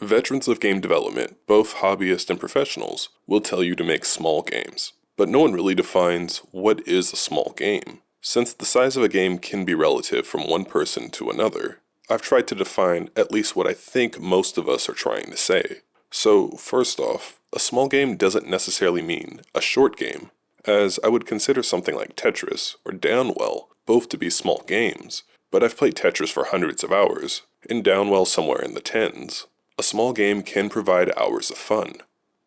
Veterans of game development, both hobbyists and professionals, will tell you to make small games. But no one really defines what is a small game. Since the size of a game can be relative from one person to another, I've tried to define at least what I think most of us are trying to say. So, first off, a small game doesn't necessarily mean a short game, as I would consider something like Tetris or Downwell both to be small games, but I've played Tetris for hundreds of hours, and Downwell somewhere in the tens. A small game can provide hours of fun,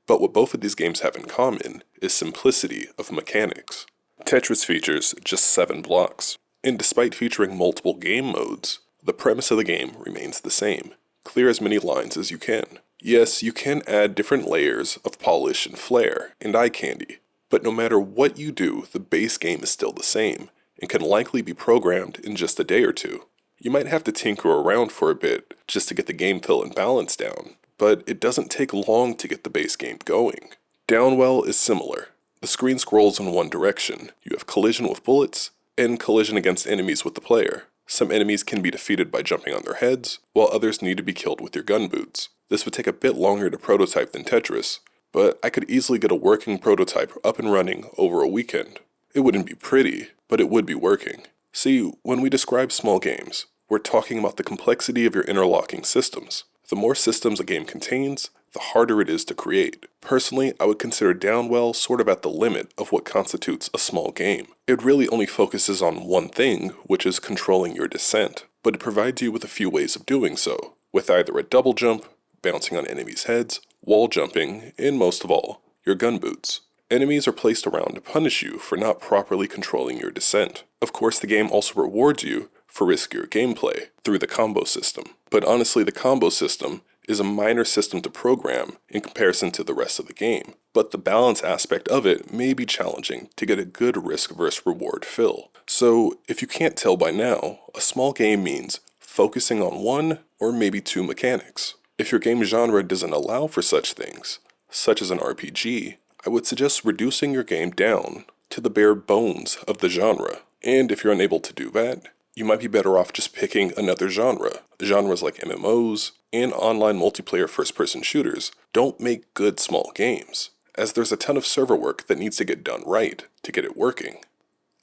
but what both of these games have in common is simplicity of mechanics. Tetris features just 7 blocks, and despite featuring multiple game modes, the premise of the game remains the same. Clear as many lines as you can. Yes, you can add different layers of polish and flair and eye candy, but no matter what you do, the base game is still the same, and can likely be programmed in just a day or two. You might have to tinker around for a bit just to get the game feel and balance down, but it doesn't take long to get the base game going. Downwell is similar. The screen scrolls in one direction. You have collision with bullets, and collision against enemies with the player. Some enemies can be defeated by jumping on their heads, while others need to be killed with your gun boots. This would take a bit longer to prototype than Tetris, but I could easily get a working prototype up and running over a weekend. It wouldn't be pretty, but it would be working. See, when we describe small games, we're talking about the complexity of your interlocking systems. The more systems a game contains, the harder it is to create. Personally, I would consider Downwell sort of at the limit of what constitutes a small game. It really only focuses on one thing, which is controlling your descent, but it provides you with a few ways of doing so, with either a double jump, bouncing on enemies' heads, wall jumping, and most of all, your gun boots. Enemies are placed around to punish you for not properly controlling your descent. Of course, the game also rewards you for riskier gameplay through the combo system. But honestly, the combo system is a minor system to program in comparison to the rest of the game. But the balance aspect of it may be challenging to get a good risk versus reward fill. So, if you can't tell by now, a small game means focusing on one or maybe 2 mechanics. If your game genre doesn't allow for such things, such as an RPG, I would suggest reducing your game down to the bare bones of the genre. And if you're unable to do that, you might be better off just picking another genre. Genres like MMOs and online multiplayer first-person shooters don't make good small games, as there's a ton of server work that needs to get done right to get it working.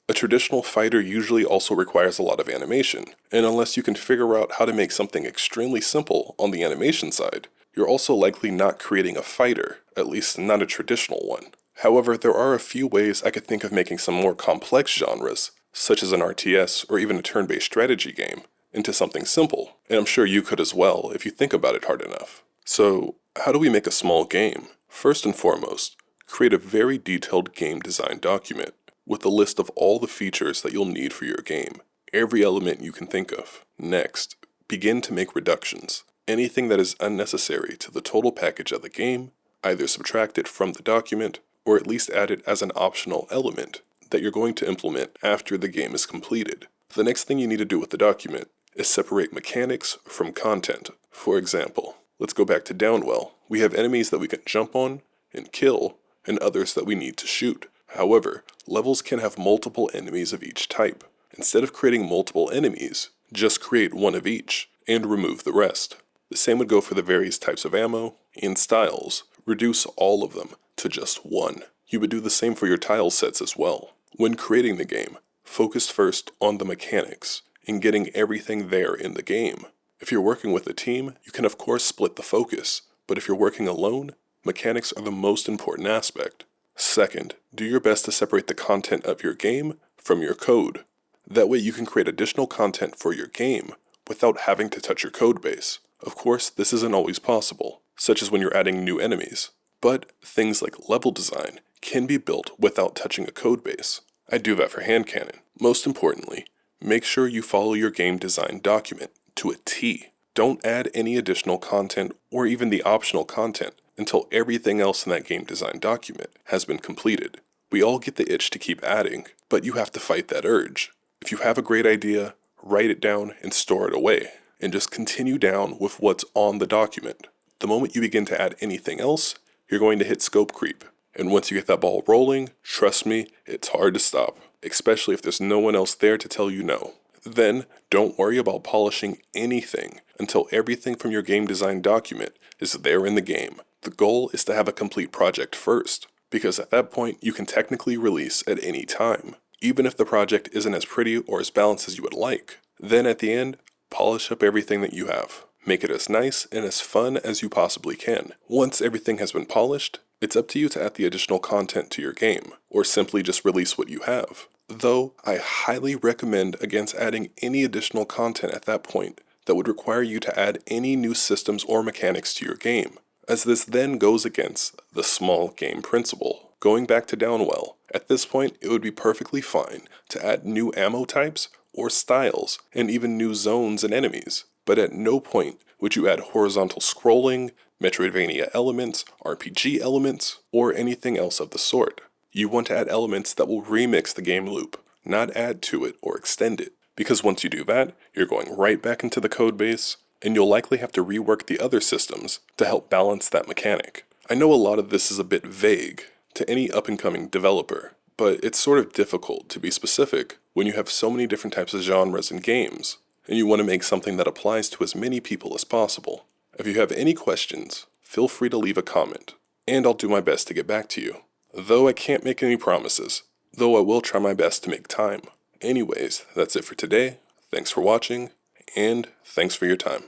A traditional fighter usually also requires a lot of animation, and unless you can figure out how to make something extremely simple on the animation side, you're also likely not creating a fighter, at least not a traditional one. However, there are a few ways I could think of making some more complex genres, such as an RTS or even a turn-based strategy game, into something simple, and I'm sure you could as well if you think about it hard enough. So, how do we make a small game? First and foremost, create a very detailed game design document with a list of all the features that you'll need for your game, every element you can think of. Next, begin to make reductions. Anything that is unnecessary to the total package of the game, either subtract it from the document, or at least add it as an optional element that you're going to implement after the game is completed. The next thing you need to do with the document is separate mechanics from content. For example, let's go back to Downwell. We have enemies that we can jump on and kill, and others that we need to shoot. However, levels can have multiple enemies of each type. Instead of creating multiple enemies, just create one of each, and remove the rest. The same would go for the various types of ammo and styles. Reduce all of them to just one. You would do the same for your tile sets as well. When creating the game, focus first on the mechanics and getting everything there in the game. If you're working with a team, you can of course split the focus, but if you're working alone, mechanics are the most important aspect. Second, do your best to separate the content of your game from your code. That way you can create additional content for your game without having to touch your code base. Of course, this isn't always possible, such as when you're adding new enemies, but things like level design can be built without touching a code base. I do that for hand cannon. Most importantly, make sure you follow your game design document to a T. Don't add any additional content or even the optional content until everything else in that game design document has been completed. We all get the itch to keep adding, but you have to fight that urge. If you have a great idea, write it down and store it away, and just continue down with what's on the document. The moment you begin to add anything else, you're going to hit scope creep. And once you get that ball rolling, trust me, it's hard to stop, especially if there's no one else there to tell you no. Then, don't worry about polishing anything until everything from your game design document is there in the game. The goal is to have a complete project first, because at that point you can technically release at any time, even if the project isn't as pretty or as balanced as you would like. Then at the end, polish up everything that you have. Make it as nice and as fun as you possibly can. Once everything has been polished, it's up to you to add the additional content to your game, or simply just release what you have. Though, I highly recommend against adding any additional content at that point that would require you to add any new systems or mechanics to your game, as this then goes against the small game principle. Going back to Downwell, at this point it would be perfectly fine to add new ammo types or styles and even new zones and enemies, but at no point would you add horizontal scrolling, Metroidvania elements, RPG elements, or anything else of the sort. You want to add elements that will remix the game loop, not add to it or extend it, because once you do that, you're going right back into the codebase, and you'll likely have to rework the other systems to help balance that mechanic. I know a lot of this is a bit vague to any up-and-coming developer, but it's sort of difficult to be specific when you have so many different types of genres in games, and you want to make something that applies to as many people as possible. If you have any questions, feel free to leave a comment, and I'll do my best to get back to you. Though I can't make any promises, though I will try my best to make time. Anyways, that's it for today. Thanks for watching, and thanks for your time.